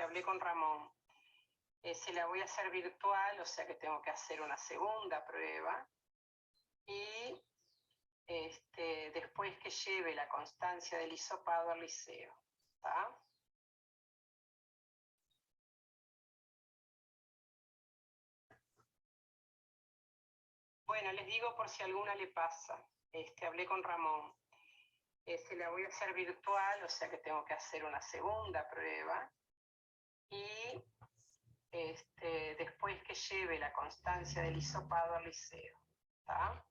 hablé con Ramón. Se la voy a hacer virtual, o sea que tengo que hacer una segunda prueba. Y después que lleve la constancia del hisopado al liceo. ¿Está? Bueno, les digo por si a alguna le pasa. Hablé con Ramón. Se la voy a hacer virtual, o sea que tengo que hacer una segunda prueba. Y después que lleve la constancia del hisopado al liceo. ¿Está?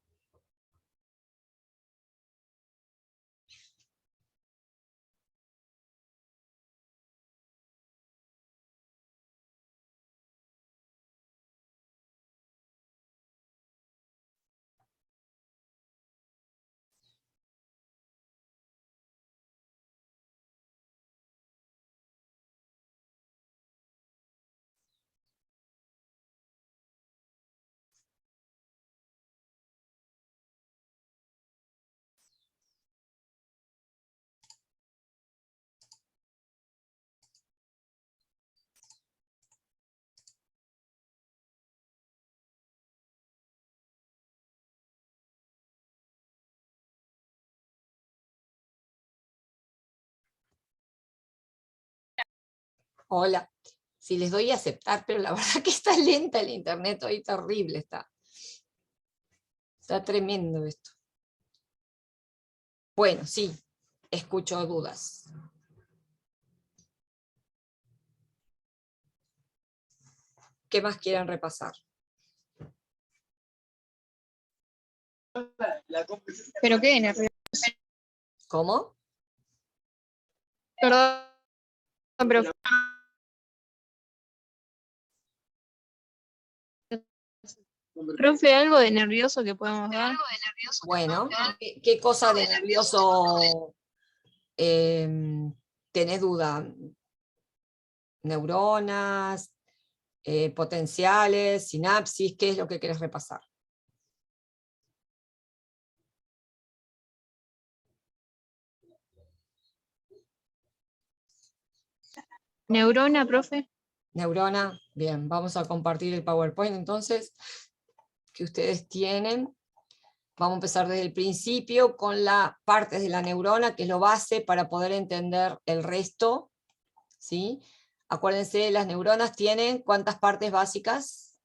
Hola, si les doy a aceptar, pero la verdad que está lenta el internet, hoy terrible está. Está tremendo esto. Bueno, sí, escucho dudas. ¿Qué más quieran repasar? ¿Pero qué? Nervioso. ¿Cómo? Perdón, pero... Profe, ¿algo de nervioso que podemos dar? Bueno, ¿qué cosa de nervioso tenés duda? ¿Neuronas, potenciales, sinapsis? ¿Qué es lo que querés repasar? ¿Neurona, profe? Neurona, bien, vamos a compartir el PowerPoint entonces que ustedes tienen. Vamos a empezar desde el principio con las partes de la neurona, que es lo base para poder entender el resto, ¿sí? Acuérdense, las neuronas tienen ¿cuántas partes básicas?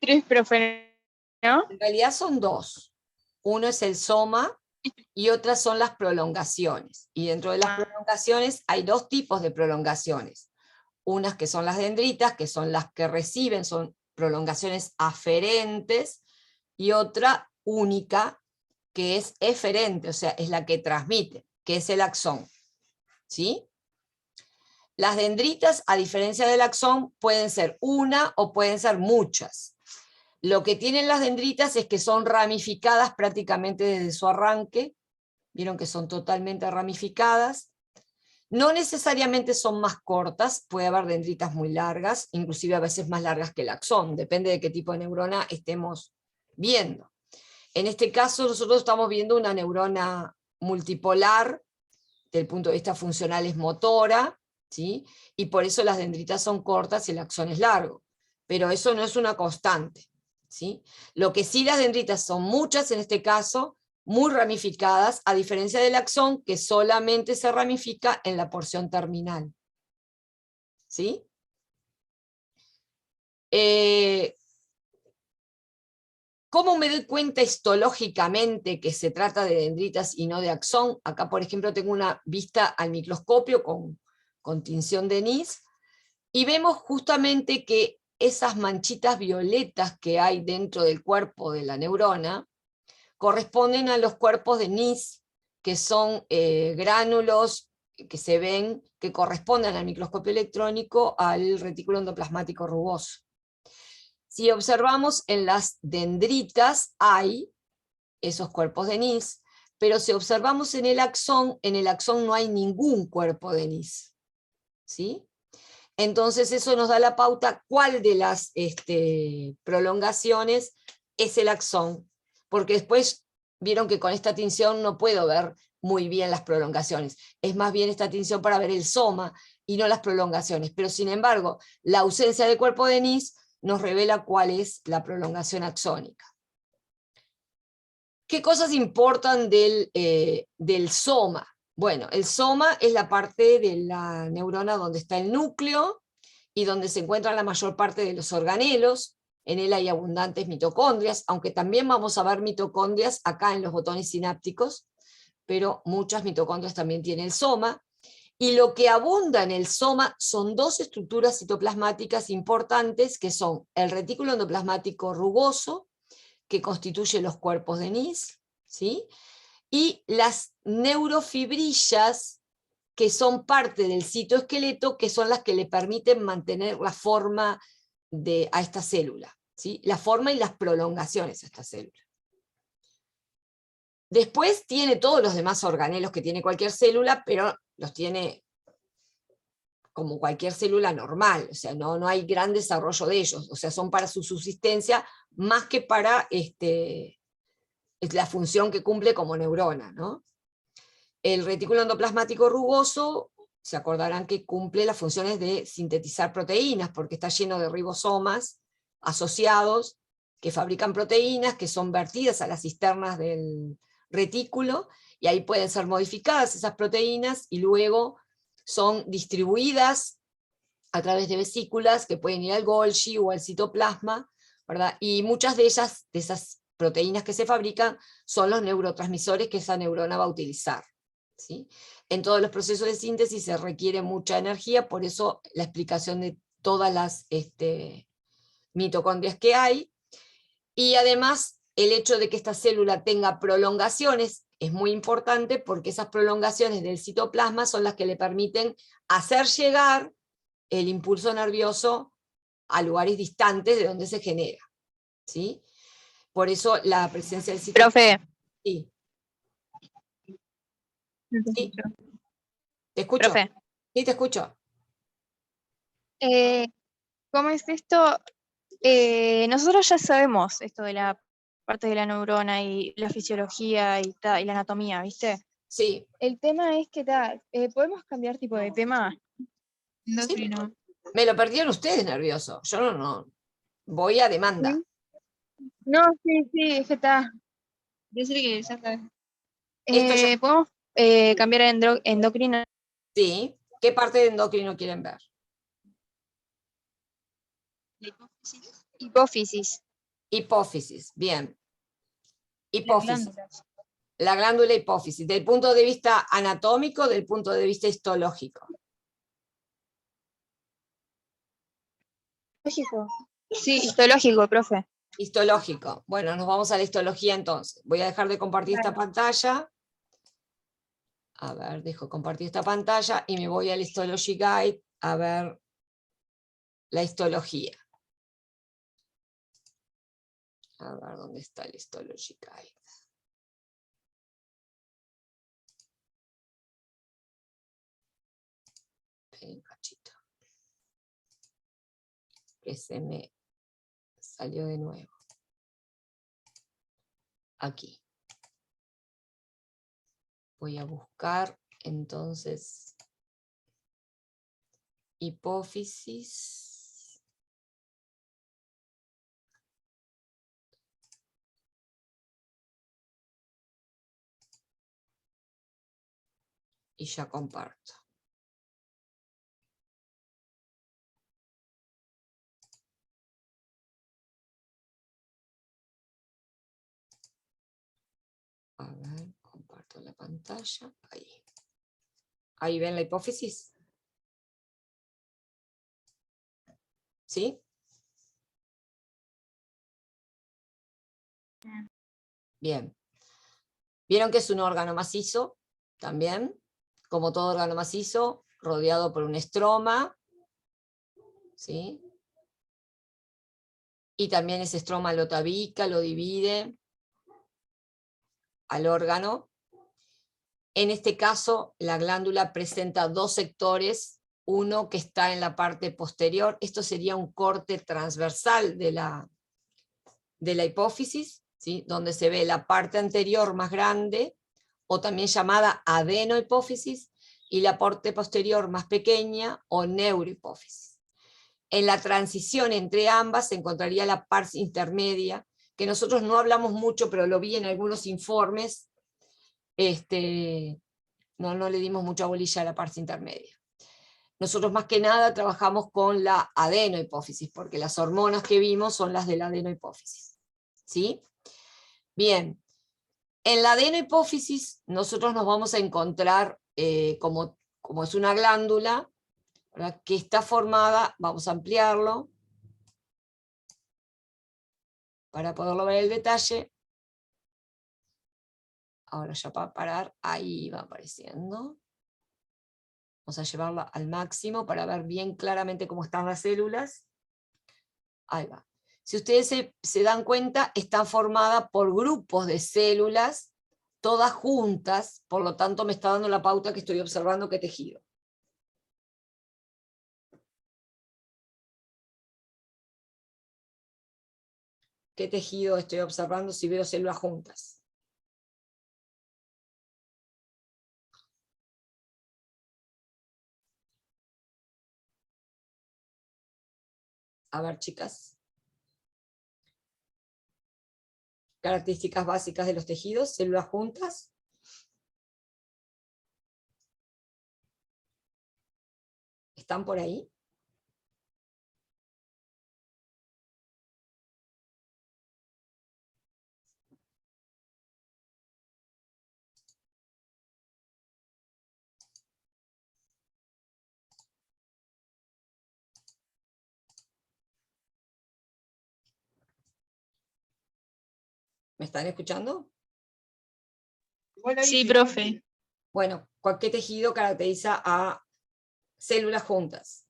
Tres, profe, ¿no? En realidad son dos. Uno es el soma y otras son las prolongaciones. Y dentro de las prolongaciones hay dos tipos de prolongaciones. Unas que son las dendritas, que son las que reciben, son prolongaciones aferentes, y otra única, que es eferente, o sea, es la que transmite, que es el axón. ¿Sí? Las dendritas, a diferencia del axón, pueden ser una o pueden ser muchas. Lo que tienen las dendritas es que son ramificadas prácticamente desde su arranque. Vieron que son totalmente ramificadas. No necesariamente son más cortas, puede haber dendritas muy largas, inclusive a veces más largas que el axón, depende de qué tipo de neurona estemos viendo. En este caso nosotros estamos viendo una neurona multipolar, desde el punto de vista funcional es motora, ¿sí? Y por eso las dendritas son cortas y el axón es largo, pero eso no es una constante, ¿sí? Lo que sí, las dendritas son muchas en este caso, muy ramificadas, a diferencia del axón, que solamente se ramifica en la porción terminal. ¿Sí? ¿Cómo me doy cuenta histológicamente que se trata de dendritas y no de axón? Acá, por ejemplo, tengo una vista al microscopio con tinción de Nys, y vemos justamente que esas manchitas violetas que hay dentro del cuerpo de la neurona corresponden a los cuerpos de Nys, que son gránulos que se ven, que corresponden al microscopio electrónico al retículo endoplasmático rugoso. Si observamos en las dendritas hay esos cuerpos de Nys, pero si observamos en el axón no hay ningún cuerpo de Nys. ¿Sí? Entonces eso nos da la pauta cuál de las prolongaciones es el axón porque después vieron que con esta tinción no puedo ver muy bien las prolongaciones. Es más bien esta tinción para ver el soma y no las prolongaciones. Pero sin embargo, la ausencia del cuerpo de Nis nos revela cuál es la prolongación axónica. ¿Qué cosas importan del soma? Bueno, el soma es la parte de la neurona donde está el núcleo y donde se encuentran la mayor parte de los organelos. En él hay abundantes mitocondrias, aunque también vamos a ver mitocondrias acá en los botones sinápticos, pero muchas mitocondrias también tiene el soma. Y lo que abunda en el soma son dos estructuras citoplasmáticas importantes, que son el retículo endoplasmático rugoso, que constituye los cuerpos de Nis, ¿sí? Y las neurofibrillas, que son parte del citoesqueleto, que son las que le permiten mantener la forma a esta célula, ¿sí? La forma y las prolongaciones a esta célula. Después tiene todos los demás organelos que tiene cualquier célula, pero los tiene como cualquier célula normal, o sea, no hay gran desarrollo de ellos, o sea, son para su subsistencia más que para la función que cumple como neurona, ¿no? El retículo endoplasmático rugoso, se acordarán que cumple las funciones de sintetizar proteínas, porque está lleno de ribosomas asociados que fabrican proteínas que son vertidas a las cisternas del retículo, y ahí pueden ser modificadas esas proteínas y luego son distribuidas a través de vesículas que pueden ir al Golgi o al citoplasma, ¿verdad? Y muchas de ellas, de esas proteínas que se fabrican, son los neurotransmisores que esa neurona va a utilizar, ¿sí? En todos los procesos de síntesis se requiere mucha energía, por eso la explicación de todas las mitocondrias que hay, y además el hecho de que esta célula tenga prolongaciones es muy importante, porque esas prolongaciones del citoplasma son las que le permiten hacer llegar el impulso nervioso a lugares distantes de donde se genera, ¿sí? Por eso la presencia del citoplasma... Profe. Sí. No te Sí. escucho. ¿Te escucho? Profe. Sí, te escucho. ¿Cómo es esto? Nosotros ya sabemos esto de la parte de la neurona y la fisiología y la anatomía, ¿viste? Sí. El tema es que podemos cambiar tipo de tema. Sí. Me lo perdieron ustedes nervioso. Yo no. Voy a demanda. No, sí, es que está. Decir que ya sabes. Esto ya... ¿Podemos cambiar a endocrino? Sí. ¿Qué parte de endocrino quieren ver? Hipófisis. Hipófisis. Bien. Las Hipófisis. glándulas. La glándula hipófisis. ¿Del punto de vista anatómico o del punto de vista histológico? Histológico. Sí, histológico, profe. Histológico. Bueno, nos vamos a la histología entonces. Voy a dejar de compartir esta pantalla. A ver, dejo compartir esta pantalla y me voy al Histology Guide a ver la histología. A ver, ¿dónde está el Histology Guide? Esperen un cachito. Que se me salió de nuevo. Aquí. Voy a buscar entonces hipófisis. Y ya comparto. A ver, comparto la pantalla. Ahí. Ahí ven la hipófisis. ¿Sí? Bien. ¿Vieron que es un órgano macizo? También, como todo órgano macizo, rodeado por un estroma. ¿Sí? Y también ese estroma lo tabica, lo divide al órgano. En este caso, la glándula presenta dos sectores, uno que está en la parte posterior, esto sería un corte transversal de la hipófisis, ¿sí? Donde se ve la parte anterior más grande, o también llamada adenohipófisis, y la parte posterior más pequeña, o neurohipófisis. En la transición entre ambas se encontraría la pars intermedia, que nosotros no hablamos mucho, pero lo vi en algunos informes, no le dimos mucha bolilla a la pars intermedia. Nosotros más que nada trabajamos con la adenohipófisis, porque las hormonas que vimos son las de la adenohipófisis. ¿Sí? Bien, en la adenohipófisis nosotros nos vamos a encontrar, como es una glándula, ¿verdad?, que está formada, vamos a ampliarlo, para poderlo ver el detalle. Ahora ya para parar, ahí va apareciendo. Vamos a llevarla al máximo para ver bien claramente cómo están las células. Ahí va. Si ustedes se dan cuenta, están formadas por grupos de células, todas juntas, por lo tanto me está dando la pauta que estoy observando qué tejido. ¿Qué tejido estoy observando si veo células juntas? A ver, chicas. Características básicas de los tejidos, células juntas. ¿Están por ahí? ¿Me están escuchando? Sí, profe. Bueno, ¿qué tejido caracteriza a células juntas?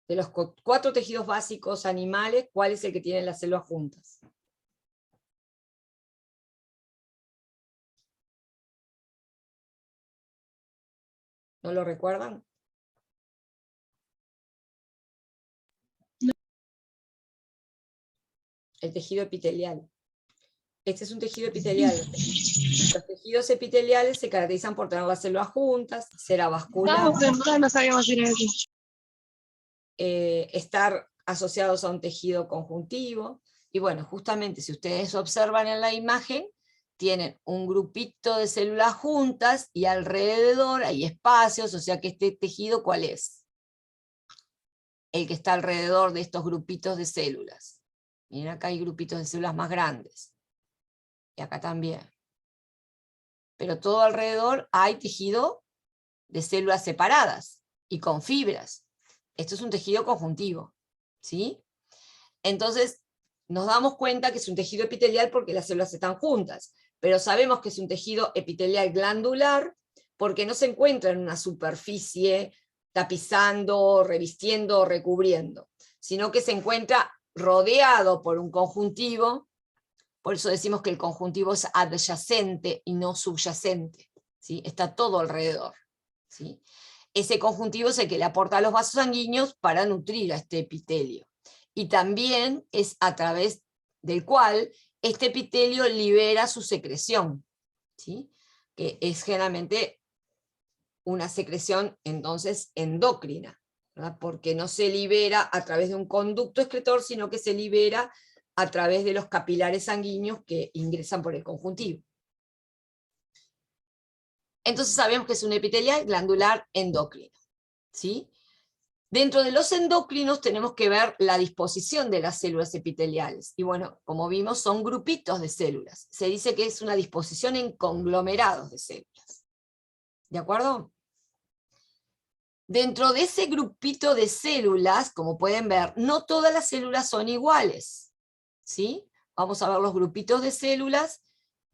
De los 4 tejidos básicos animales, ¿cuál es el que tiene las células juntas? ¿No lo recuerdan? El tejido epitelial. Este es un tejido epitelial. Los tejidos epiteliales se caracterizan por tener las células juntas, ser avascular, No sabíamos ir eso. estar asociados a un tejido conjuntivo. Y bueno, justamente si ustedes observan en la imagen, tienen un grupito de células juntas y alrededor hay espacios, o sea que este tejido, ¿cuál es? El que está alrededor de estos grupitos de células. Miren, acá hay grupitos de células más grandes. Y acá también. Pero todo alrededor hay tejido de células separadas y con fibras. Esto es un tejido conjuntivo, ¿sí? Entonces, nos damos cuenta que es un tejido epitelial porque las células están juntas, pero sabemos que es un tejido epitelial glandular porque no se encuentra en una superficie tapizando, revistiendo o recubriendo, sino que se encuentra rodeado por un conjuntivo. Por eso decimos que el conjuntivo es adyacente y no subyacente, ¿sí? Está todo alrededor, ¿sí? Ese conjuntivo es el que le aporta a los vasos sanguíneos para nutrir a este epitelio. Y también es a través del cual este epitelio libera su secreción, ¿sí? Que es generalmente una secreción entonces endocrina, ¿verdad? Porque no se libera a través de un conducto excretor, sino que se libera a través de los capilares sanguíneos que ingresan por el conjuntivo. Entonces sabemos que es un epitelial glandular endocrino, ¿sí? Dentro de los endocrinos tenemos que ver la disposición de las células epiteliales. Y bueno, como vimos, son grupitos de células. Se dice que es una disposición en conglomerados de células. ¿De acuerdo? Dentro de ese grupito de células, como pueden ver, no todas las células son iguales, ¿sí? Vamos a ver los grupitos de células.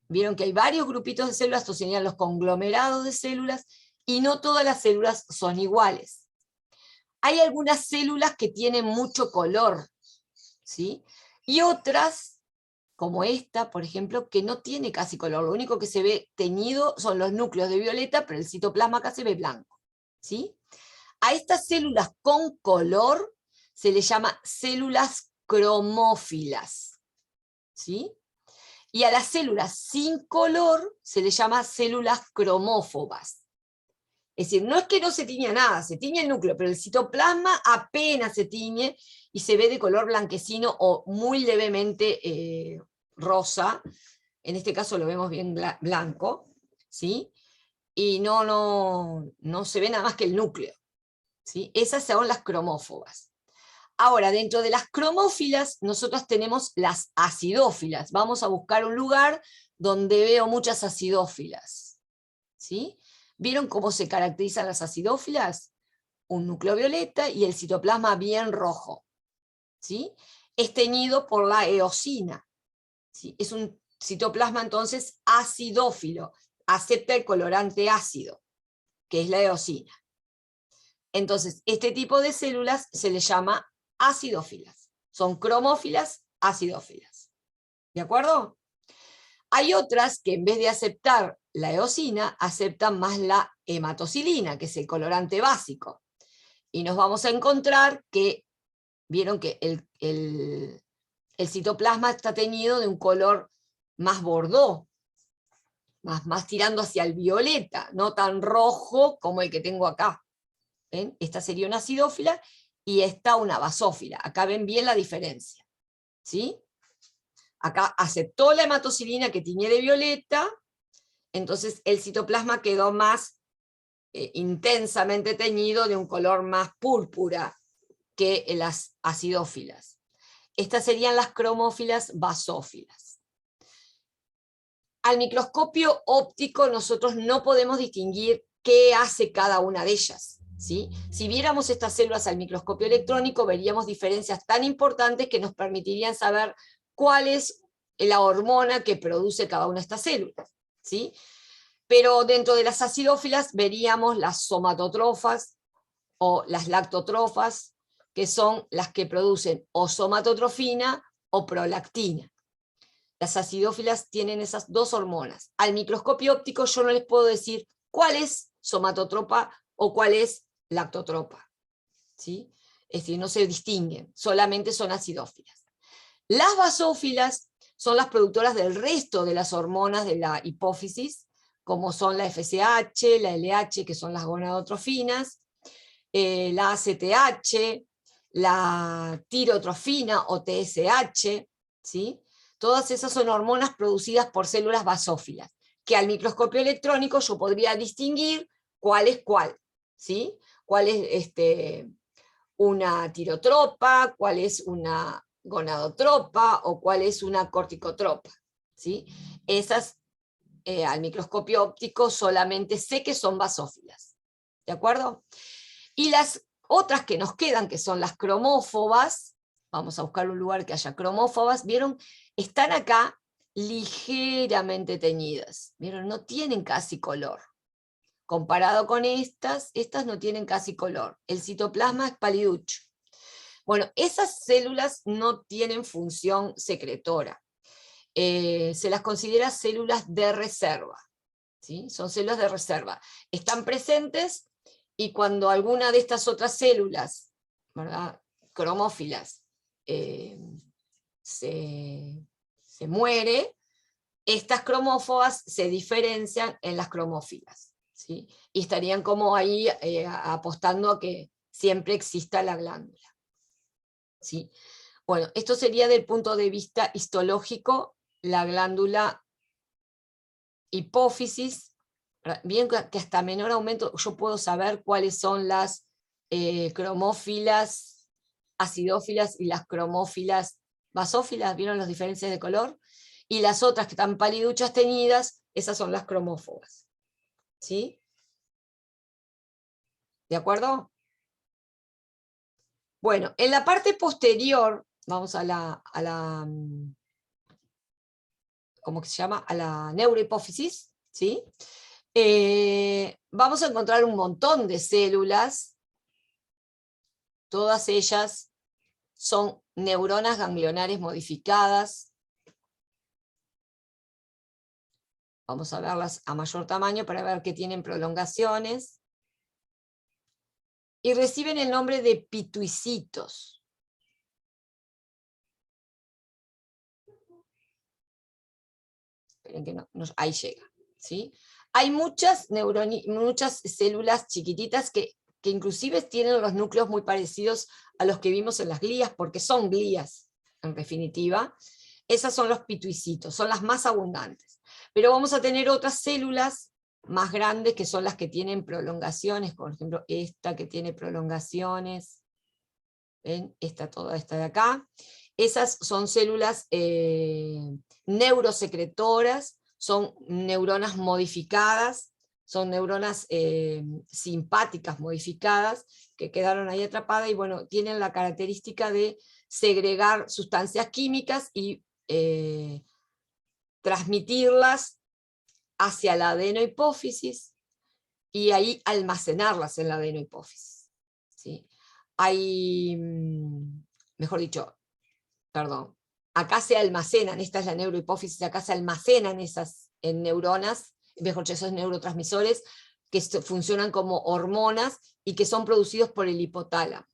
Vieron que hay varios grupitos de células, estos serían los conglomerados de células, y no todas las células son iguales. Hay algunas células que tienen mucho color, ¿sí? Y otras, como esta, por ejemplo, que no tiene casi color. Lo único que se ve teñido son los núcleos de violeta, pero el citoplasma acá se ve blanco, ¿sí? A estas células con color se les llama células cromófilas, ¿sí? Y a las células sin color se les llama células cromófobas. Es decir, no es que no se tiña nada, se tiñe el núcleo, pero el citoplasma apenas se tiñe y se ve de color blanquecino o muy levemente rosa. En este caso lo vemos bien blanco, ¿sí? Y no se ve nada más que el núcleo, ¿sí? Esas son las cromófobas. Ahora, dentro de las cromófilas, nosotros tenemos las acidófilas. Vamos a buscar un lugar donde veo muchas acidófilas, ¿sí? ¿Vieron cómo se caracterizan las acidófilas? Un núcleo violeta y el citoplasma bien rojo, ¿sí? Es teñido por la eosina, ¿sí? Es un citoplasma entonces acidófilo, acepta el colorante ácido, que es la eosina. Entonces, este tipo de células se les llama acidófilas. Son cromófilas acidófilas. ¿De acuerdo? Hay otras que en vez de aceptar la eosina, aceptan más la hematocilina, que es el colorante básico. Y nos vamos a encontrar que, vieron que el citoplasma está teñido de un color más bordó, más tirando hacia el violeta, no tan rojo como el que tengo acá. ¿Ven? Esta sería una acidófila y esta una basófila. Acá ven bien la diferencia, ¿sí? Acá aceptó la hematocilina que tiñe de violeta, entonces el citoplasma quedó más intensamente teñido de un color más púrpura que las acidófilas. Estas serían las cromófilas basófilas. Al microscopio óptico nosotros no podemos distinguir qué hace cada una de ellas, ¿sí? Si viéramos estas células al microscopio electrónico, veríamos diferencias tan importantes que nos permitirían saber cuál es la hormona que produce cada una de estas células, ¿sí? Pero dentro de las acidófilas veríamos las somatotrofas o las lactotrofas, que son las que producen o somatotrofina o prolactina. Las acidófilas tienen esas dos hormonas. Al microscopio óptico yo no les puedo decir cuál es somatotropa o cuál es lactotropa, ¿sí? Es decir, no se distinguen, solamente son acidófilas. Las basófilas son las productoras del resto de las hormonas de la hipófisis, como son la FSH, la LH, que son las gonadotrofinas, la ACTH, la tirotrofina o TSH, ¿sí? Todas esas son hormonas producidas por células basófilas, que al microscopio electrónico yo podría distinguir cuál es cuál, ¿sí? Cuál es una tirotropa, cuál es una gonadotropa o cuál es una corticotropa, ¿sí? Esas al microscopio óptico solamente sé que son basófilas, ¿de acuerdo? Y las otras que nos quedan, que son las cromófobas, vamos a buscar un lugar que haya cromófobas, ¿vieron? Están acá ligeramente teñidas, ¿vieron? No tienen casi color. Comparado con estas no tienen casi color. El citoplasma es paliducho. Bueno, esas células no tienen función secretora. Se las considera células de reserva, ¿sí? Son células de reserva. Están presentes y cuando alguna de estas otras células, ¿verdad?, cromófilas, se muere, estas cromófobas se diferencian en las cromófilas, ¿sí? Y estarían como ahí apostando a que siempre exista la glándula, ¿sí? Bueno, esto sería del punto de vista histológico, la glándula hipófisis. Bien que hasta menor aumento yo puedo saber cuáles son las cromófilas acidófilas y las cromófilas basófilas, ¿vieron las diferencias de color? Y las otras que están paliduchas teñidas, esas son las cromófobas, ¿sí? ¿De acuerdo? Bueno, en la parte posterior, vamos a la ¿cómo que se llama? A la neurohipófisis, ¿sí? Vamos a encontrar un montón de células, todas ellas son neuronas ganglionares modificadas. Vamos a verlas a mayor tamaño para ver que tienen prolongaciones. y reciben el nombre de pituicitos. Esperen que ahí llega, ¿sí? Hay muchas células chiquititas que inclusive tienen los núcleos muy parecidos a los que vimos en las glías, porque son glías, en definitiva. Esas son los pituicitos, son las más abundantes. Pero vamos a tener otras células más grandes, que son las que tienen prolongaciones, por ejemplo, esta que tiene prolongaciones. ¿Ven? Toda esta de acá. Esas son células neurosecretoras, son neuronas modificadas, son neuronas simpáticas modificadas, que quedaron ahí atrapadas, y bueno, tienen la característica de segregar sustancias químicas y transmitirlas hacia la adenohipófisis, y ahí almacenarlas en la adenohipófisis, ¿sí? Hay, mejor dicho, perdón, acá se almacenan, esta es la neurohipófisis, acá se almacenan esas en neuronas, mejor dicho, esos neurotransmisores que funcionan como hormonas y que son producidos por el hipotálamo.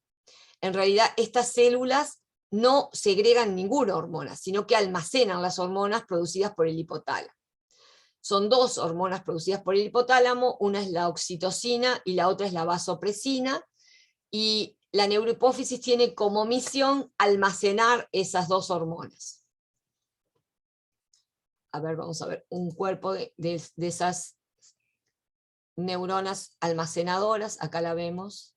En realidad estas células no segregan ninguna hormona, sino que almacenan las hormonas producidas por el hipotálamo. Son dos hormonas producidas por el hipotálamo, una es la oxitocina y la otra es la vasopresina, y la neurohipófisis tiene como misión almacenar esas dos hormonas. A ver, vamos a ver un cuerpo de esas neuronas almacenadoras, acá la vemos,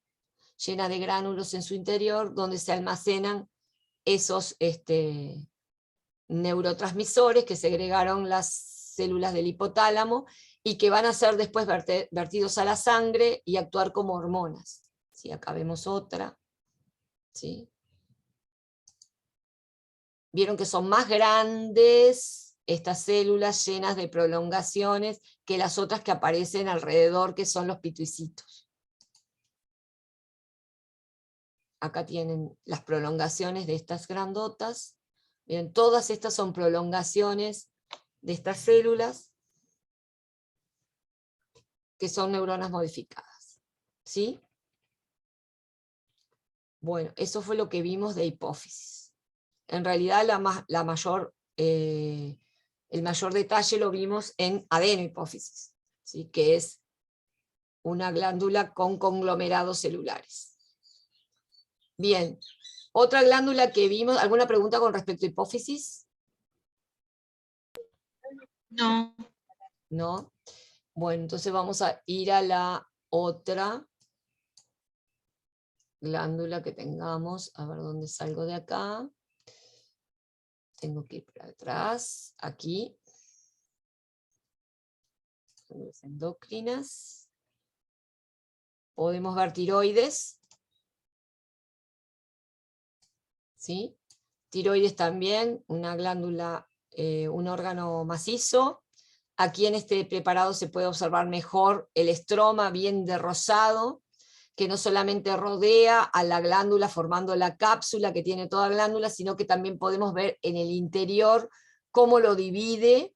llena de gránulos en su interior, donde se almacenan esos neurotransmisores que segregaron las células del hipotálamo, y que van a ser después vertidos a la sangre y actuar como hormonas. ¿Sí? Acá vemos otra. ¿Sí? Vieron que son más grandes estas células llenas de prolongaciones que las otras que aparecen alrededor, que son los pituicitos. Acá tienen las prolongaciones de estas grandotas. Miren, todas estas son prolongaciones de estas células, que son neuronas modificadas. ¿Sí? Bueno, eso fue lo que vimos de hipófisis. En realidad el mayor detalle lo vimos en adenohipófisis, ¿sí? Que es una glándula con conglomerados celulares. Bien, otra glándula que vimos, ¿alguna pregunta con respecto a hipófisis? No. ¿No? Bueno, entonces vamos a ir a la otra glándula que tengamos. A ver dónde salgo de acá. Tengo que ir para atrás, aquí. Las endocrinas. Podemos ver tiroides. ¿Sí? Tiroides también, una glándula, un órgano macizo. Aquí en este preparado se puede observar mejor el estroma bien de rosado, que no solamente rodea a la glándula formando la cápsula que tiene toda glándula, sino que también podemos ver en el interior cómo lo divide.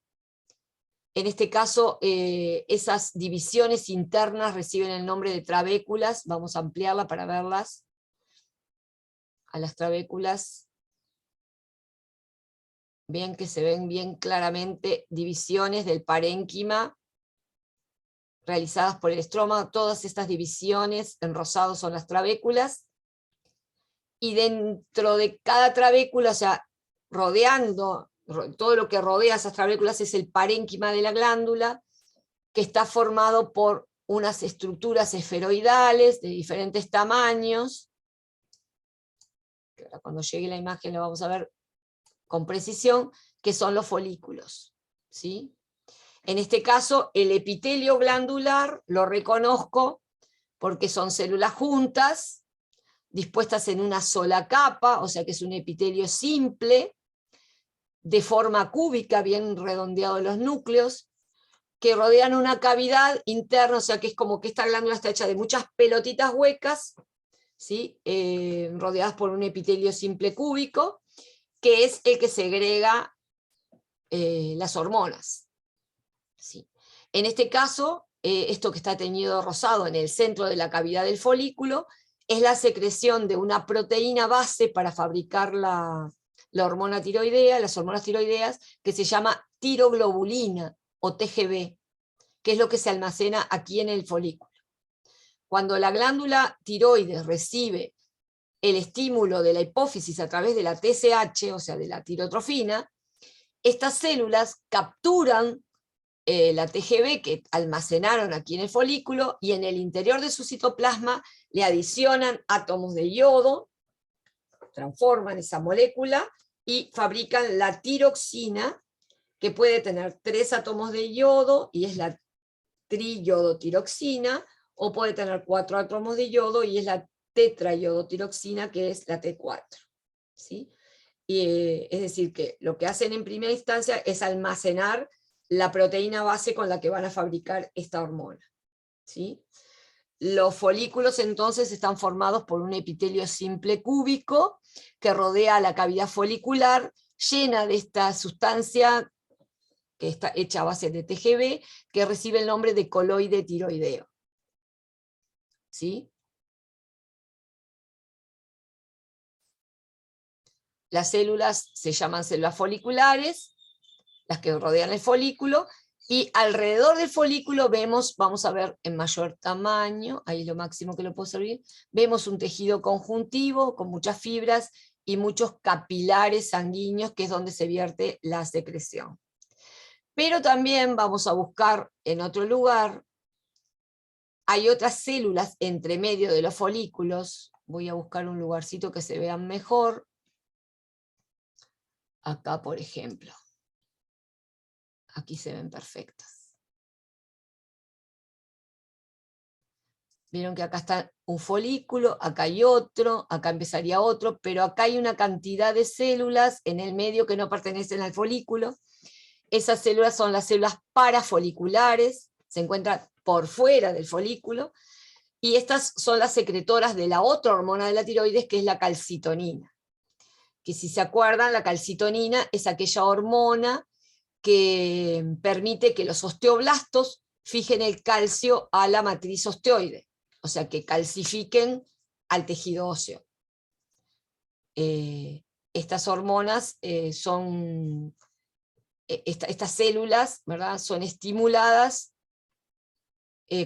En este caso, esas divisiones internas reciben el nombre de trabéculas. Vamos a ampliarla para verlas. A las trabéculas, ven que se ven bien claramente divisiones del parénquima realizadas por el estroma. Todas estas divisiones en rosado son las trabéculas, y dentro de cada trabécula, o sea, rodeando, todo lo que rodea esas trabéculas es el parénquima de la glándula, que está formado por unas estructuras esferoidales de diferentes tamaños, que ahora cuando llegue la imagen lo vamos a ver con precisión, que son los folículos, ¿sí? En este caso, el epitelio glandular lo reconozco porque son células juntas, dispuestas en una sola capa, o sea que es un epitelio simple, de forma cúbica, bien redondeado los núcleos, que rodean una cavidad interna, o sea que es como que esta glándula está hecha de muchas pelotitas huecas, ¿sí? Rodeadas por un epitelio simple cúbico, que es el que segrega las hormonas. ¿Sí? En este caso, esto que está teñido rosado en el centro de la cavidad del folículo, es la secreción de una proteína base para fabricar la hormona tiroidea, las hormonas tiroideas, que se llama tiroglobulina o TGB, que es lo que se almacena aquí en el folículo. Cuando la glándula tiroides recibe el estímulo de la hipófisis a través de la TSH, o sea, de la tirotrofina, estas células capturan la TGB que almacenaron aquí en el folículo y en el interior de su citoplasma le adicionan átomos de yodo, transforman esa molécula y fabrican la tiroxina, que puede tener 3 átomos de yodo y es la triyodotiroxina, o puede tener 4 átomos de yodo y es la tetrayodotiroxina, que es la T4. ¿Sí? Y, es decir, que lo que hacen en primera instancia es almacenar la proteína base con la que van a fabricar esta hormona. ¿Sí? Los folículos entonces están formados por un epitelio simple cúbico que rodea la cavidad folicular, llena de esta sustancia que está hecha a base de TGB, que recibe el nombre de coloide tiroideo. ¿Sí? Las células se llaman células foliculares, las que rodean el folículo, y alrededor del folículo vemos, vamos a ver en mayor tamaño, ahí es lo máximo que lo puedo servir, vemos un tejido conjuntivo con muchas fibras y muchos capilares sanguíneos, que es donde se vierte la secreción. Pero también vamos a buscar en otro lugar, hay otras células entre medio de los folículos, voy a buscar un lugarcito que se vean mejor, acá por ejemplo. Aquí se ven perfectas. Vieron que acá está un folículo, acá hay otro, acá empezaría otro, pero acá hay una cantidad de células en el medio que no pertenecen al folículo. Esas células son las células parafoliculares, se encuentran por fuera del folículo, y estas son las secretoras de la otra hormona de la tiroides, que es la calcitonina. Que si se acuerdan, la calcitonina es aquella hormona que permite que los osteoblastos fijen el calcio a la matriz osteoide, o sea, que calcifiquen al tejido óseo. Estas hormonas estas células, ¿verdad?, son estimuladas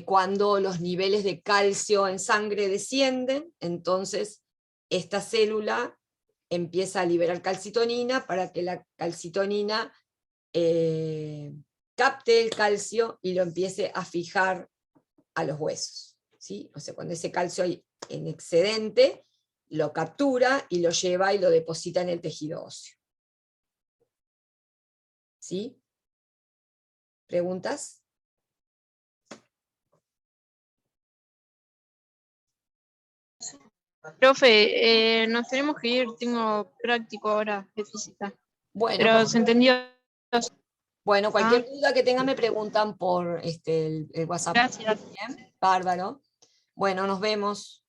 cuando los niveles de calcio en sangre descienden, entonces esta célula empieza a liberar calcitonina para que la calcitonina capte el calcio y lo empiece a fijar a los huesos. ¿Sí? O sea, cuando ese calcio hay en excedente, lo captura y lo lleva y lo deposita en el tejido óseo. ¿Sí? ¿Preguntas? Profe, nos tenemos que ir, tengo práctico ahora de física. Bueno, Pero se entendió. bueno, cualquier duda que tengan me preguntan por el WhatsApp. Gracias. Bien, bárbaro. Bueno, nos vemos.